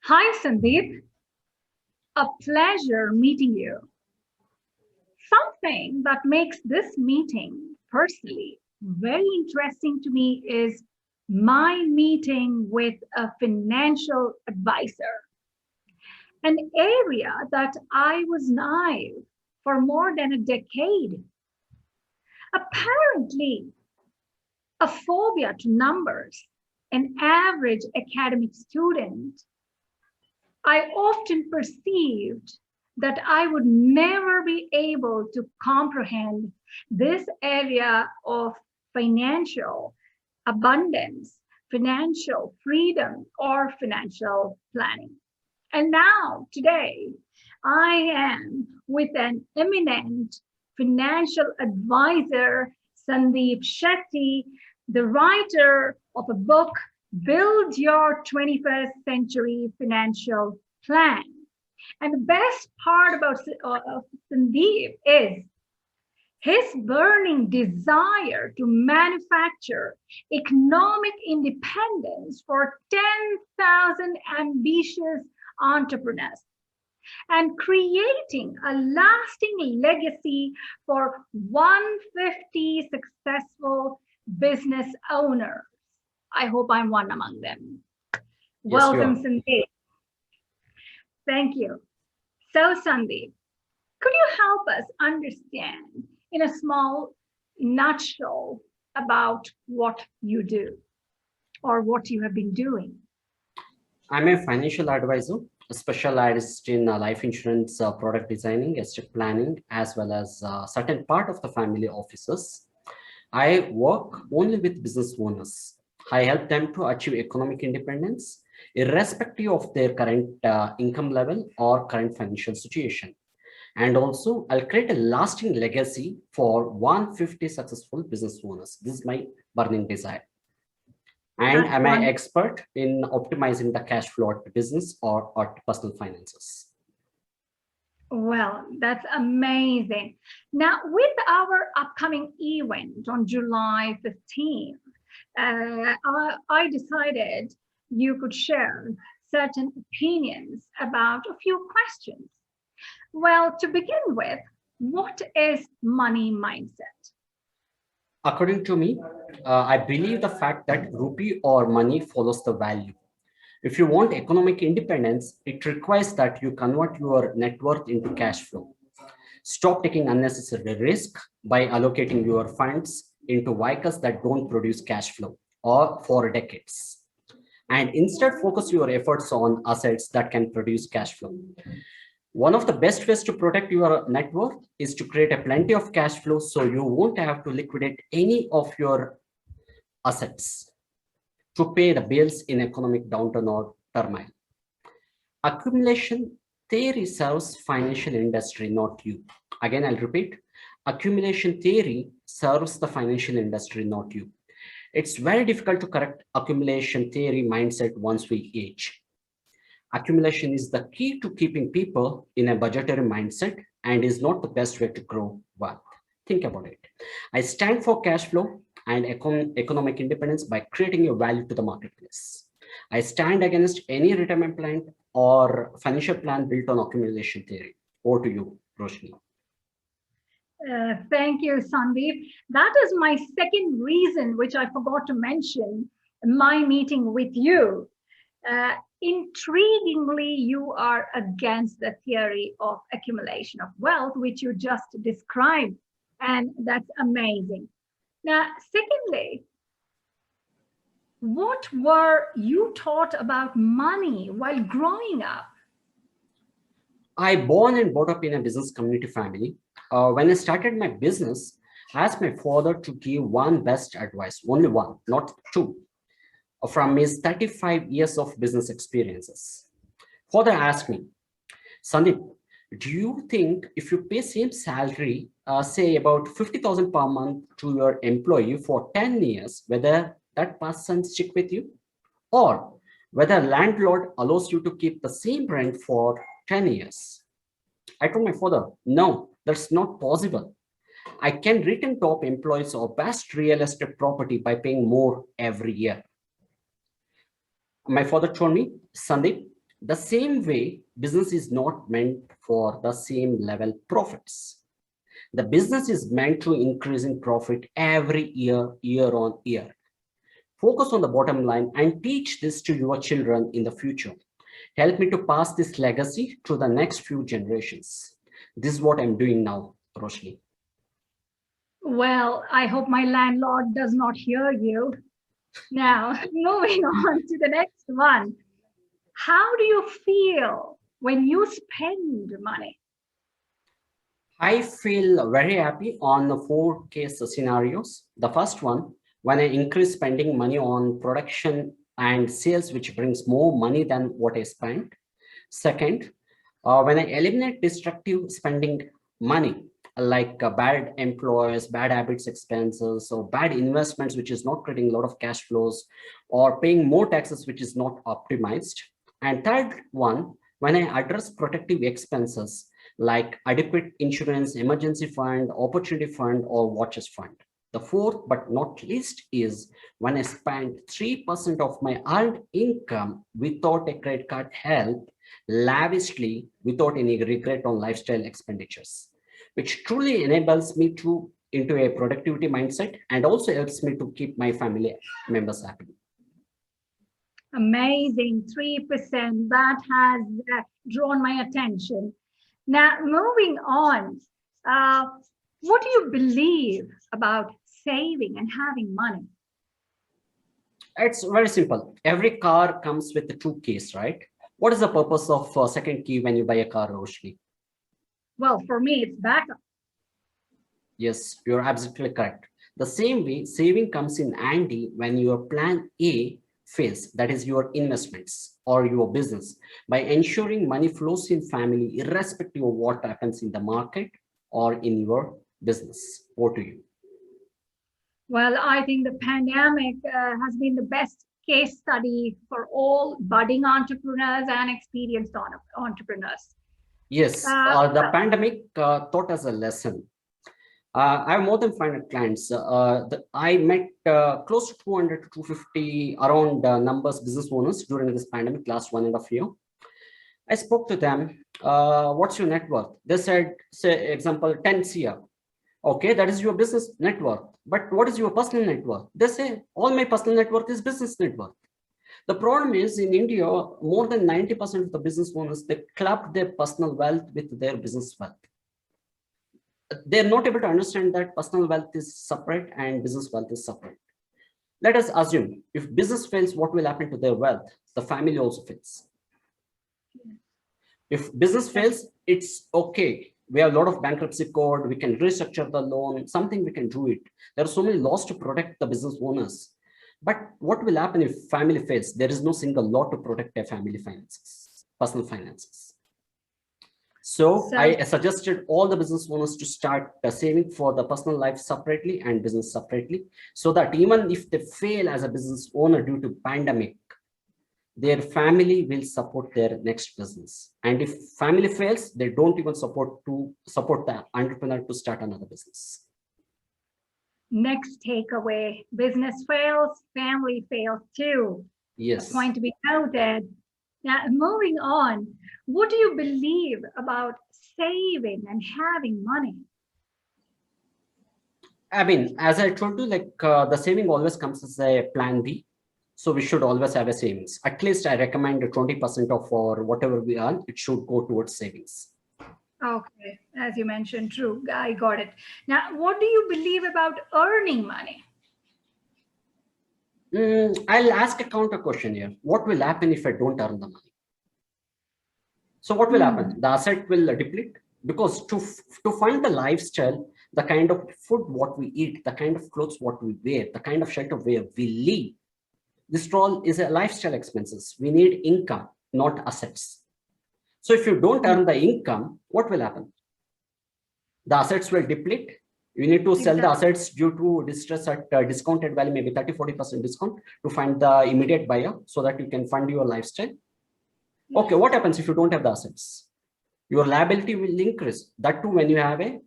Hi, Sandeep. A pleasure meeting you. Something that makes this meeting personally very interesting to me is my meeting with a financial advisor, an area that I was naive for more than a decade. Apparently, a phobia to numbers, an average academic student I often perceived that I would never be able to comprehend this area of financial abundance, financial freedom, or financial planning. And now, today, I am with an eminent financial advisor, Sandeep Setty, the writer of a book, Build Your 21st Century Financial Plan. And the best part about Sandeep is his burning desire to manufacture economic independence for 10,000 ambitious entrepreneurs and creating a lasting legacy for 150 successful business owners. I hope I'm one among them. Yes, you Welcome, are. Sandeep. Thank you. So, Sandeep, could you help us understand in a small nutshell about what you do or what you have been doing? I'm a financial advisor, specialized in life insurance product designing, estate planning, as well as certain part of the family offices. I work only with business owners. I help them to achieve economic independence, irrespective of their current income level or current financial situation. And also, I'll create a lasting legacy for 150 successful business owners. This is my burning desire. And That's am I one. expert in optimizing the cash flow at business or at personal finances? Well, that's amazing. Now, with our upcoming event on July 15th, I decided you could share certain opinions about a few questions. Well, to begin with, what is money mindset? According to me, I believe the fact that rupee or money follows the value. If you want economic independence, it requires that you convert your net worth into cash flow. Stop taking unnecessary risk by allocating your funds into vehicles that don't produce cash flow or for decades. And instead focus your efforts on assets that can produce cash flow. One of the best ways to protect your net worth is to create a plenty of cash flow so you won't have to liquidate any of your assets to pay the bills in economic downturn or turmoil. Accumulation theory serves financial industry, not you. Again, I'll repeat. Accumulation theory serves the financial industry, not you. It's very difficult to correct accumulation theory mindset once we age. Accumulation is the key to keeping people in a budgetary mindset and is not the best way to grow wealth. Think about it. I stand for cash flow and economic independence by creating a value to the marketplace. I stand against any retirement plan or financial plan built on accumulation theory. Over to you, Roshni. Thank you, Sandeep. That is my second reason, which I forgot to mention, my meeting with you. Uh, Intriguingly, you are against the theory of accumulation of wealth, which you just described, and that's amazing. Now, secondly, what were you taught about money while growing up? I born and brought up in a business community family. When I started my business, I asked my father to give one best advice, only one, not two, from his 35 years of business experiences. Father asked me, Sandeep, do you think if you pay same salary, say about 50,000 per month to your employee for 10 years, whether that person stick with you? Or whether landlord allows you to keep the same rent for 10 years? I told my father, no, that's not possible. I can retain top employees or best real estate property by paying more every year. My father told me, Sandeep, The same way, business is not meant for the same level profits. The business is meant to increasing profit every year, year on year. Focus on the bottom line and teach this to your children in the future. Help me to pass this legacy to the next few generations. This is what I'm doing now, Roshni. Well, I hope my landlord does not hear you. Now, moving on to the next one. How do you feel when you spend money? I feel very happy on the four case scenarios. The first one, when I increase spending money on production and sales, which brings more money than what I spent. Second, when I eliminate destructive spending money, like bad employees, bad habits, expenses, or bad investments, which is not creating a lot of cash flows, or paying more taxes, which is not optimized. And third one, when I address protective expenses, like adequate insurance, emergency fund, opportunity fund, or watches fund. The fourth, but not least, is when I spend 3% of my earned income without a credit card help, lavishly, without any regret on lifestyle expenditures, which truly enables me to into a productivity mindset and also helps me to keep my family members happy. Amazing, 3%. That has drawn my attention. Now, moving on, what do you believe about saving and having money? It's very simple. Every car comes with the two keys, right? What is the purpose of second key when you buy a car, Roshni? Well, for me, it's backup. Yes, you're absolutely correct. The same way, saving comes in handy when your plan A fails, that is your investments or your business, by ensuring money flows in family, irrespective of what happens in the market or in your business. Over to you. Well, I think the pandemic has been the best case study for all budding entrepreneurs and experienced entrepreneurs. Yes, the pandemic taught us a lesson. I have more than 500 clients. I met close to 200 to 250 around numbers business owners during this pandemic last 1.5 years. I spoke to them. What's your net worth? They said, say example, 10 CR. Okay, that is your business net worth. But what is your personal net worth? They say, all my personal net worth is business net worth. The problem is in India, more than 90% of the business owners, they clubbed their personal wealth with their business wealth. They're not able to understand that personal wealth is separate and business wealth is separate. Let us assume if business fails, what will happen to their wealth? The family also fails. If business fails, it's okay. We have a lot of bankruptcy code. We can restructure the loan, something we can do it. There are so many laws to protect the business owners. But what will happen if family fails? There is no single law to protect their family finances, personal finances. So I suggested all the business owners to start saving for the personal life separately and business separately, so that even if they fail as a business owner due to pandemic, their family will support their next business. And if family fails, they don't even support the entrepreneur to start another business. Next takeaway, business fails, family fails too. Yes. A point to be noted. Now, moving on, what do you believe about saving and having money? I mean, as I told you, like the saving always comes as a plan B. So we should always have a savings. At least I recommend 20% of or whatever we earn, it should go towards savings. Okay, as you mentioned, true. I got it. Now, what do you believe about earning money? I'll ask a counter question here. What will happen if I don't earn the money? So what will happen? The asset will deplete, because to fund the lifestyle, the kind of food what we eat, the kind of clothes what we wear, the kind of shelter where we live, this all is a lifestyle expenses. We need income, not assets. So if you don't earn the income, what will happen? The assets will deplete. You need to sell the assets due to distress at discounted value, maybe 30-40% discount, to find the immediate buyer so that you can fund your lifestyle. Okay, what happens if you don't have the assets? Your liability will increase. That too when you have a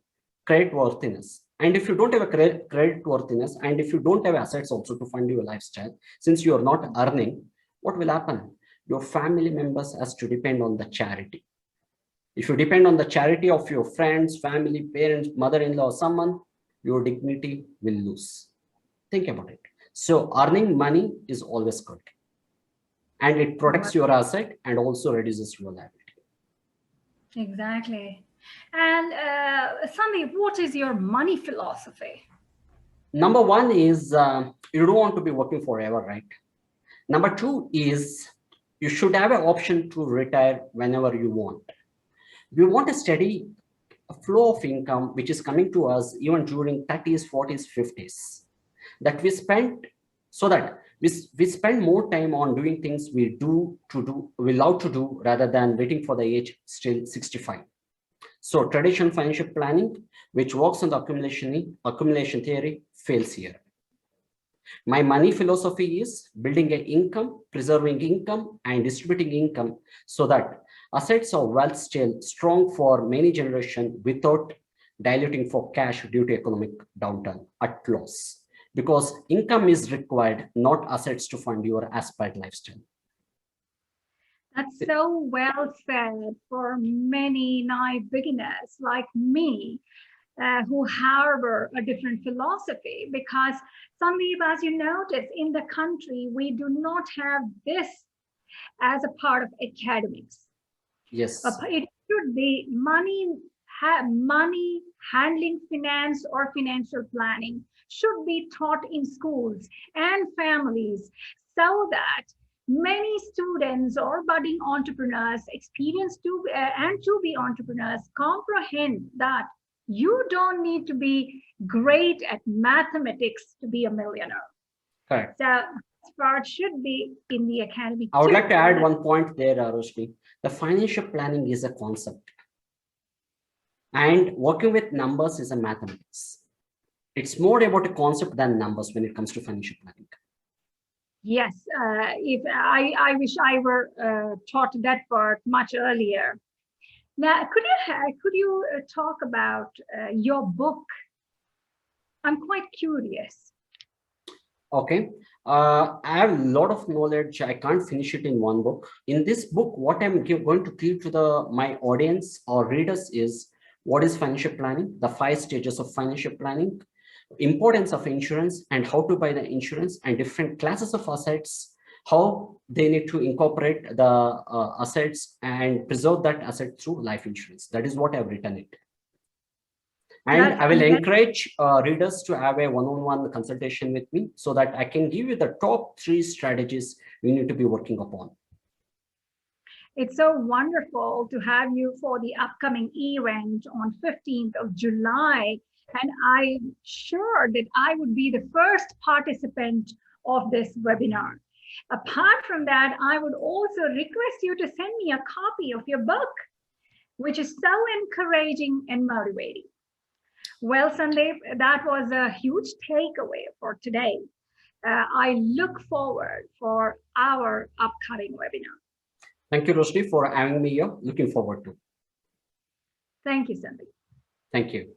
credit worthiness. And if you don't have a credit worthiness, and if you don't have assets also to fund your lifestyle, since you are not earning, what will happen? your family members has to depend on the charity. If you depend on the charity of your friends, family, parents, mother-in-law, or someone, your dignity will lose. Think about it. So earning money is always good. And it protects your asset and also reduces your liability. Exactly. And Sandeep, what is your money philosophy? Number one is you don't want to be working forever, right? Number two is you should have an option to retire whenever you want. We want a steady flow of income which is coming to us even during 30s, 40s, 50s, that we spend so that we spend more time on doing things we love to do rather than waiting for the age still 65. So traditional financial planning, which works on the accumulation theory, fails here. My money philosophy is building an income, preserving income, and distributing income so that assets of wealth still strong for many generations without diluting for cash due to economic downturn at loss. Because income is required, not assets to fund your aspired lifestyle. That's so well said for many naive beginners like me who harbor a different philosophy. Because, Sandeep, as you notice, in the country, we do not have this as a part of academics. Yes. It should be money handling, finance or financial planning should be taught in schools and families so that many students or budding entrepreneurs, experienced and to be entrepreneurs, comprehend that you don't need to be great at mathematics to be a millionaire. Correct. So this part should be in the academy. I would like to add one point there, Roshni. The financial planning is a concept. And working with numbers is a mathematics. It's more about a concept than numbers when it comes to financial planning. Yes, if I wish I were taught that part much earlier. Now, could you talk about your book? I'm quite curious. Okay, I have a lot of knowledge. I can't finish it in one book. In this book, what I'm going to give to my audience or readers is what is financial planning, the 5 stages of financial planning, importance of insurance and how to buy the insurance and different classes of assets, how they need to incorporate the assets and preserve that asset through life insurance. That is what I've written it. And I will encourage readers to have a one-on-one consultation with me so that I can give you the top 3 strategies you need to be working upon. It's so wonderful to have you for the upcoming event on 15th of July. And I'm sure that I would be the first participant of this webinar. Apart from that, I would also request you to send me a copy of your book, which is so encouraging and motivating. Well, Sandeep, that was a huge takeaway for today. I look forward for our upcoming webinar. Thank you, Roshni, for having me here. Looking forward to. Thank you, Sandeep. Thank you.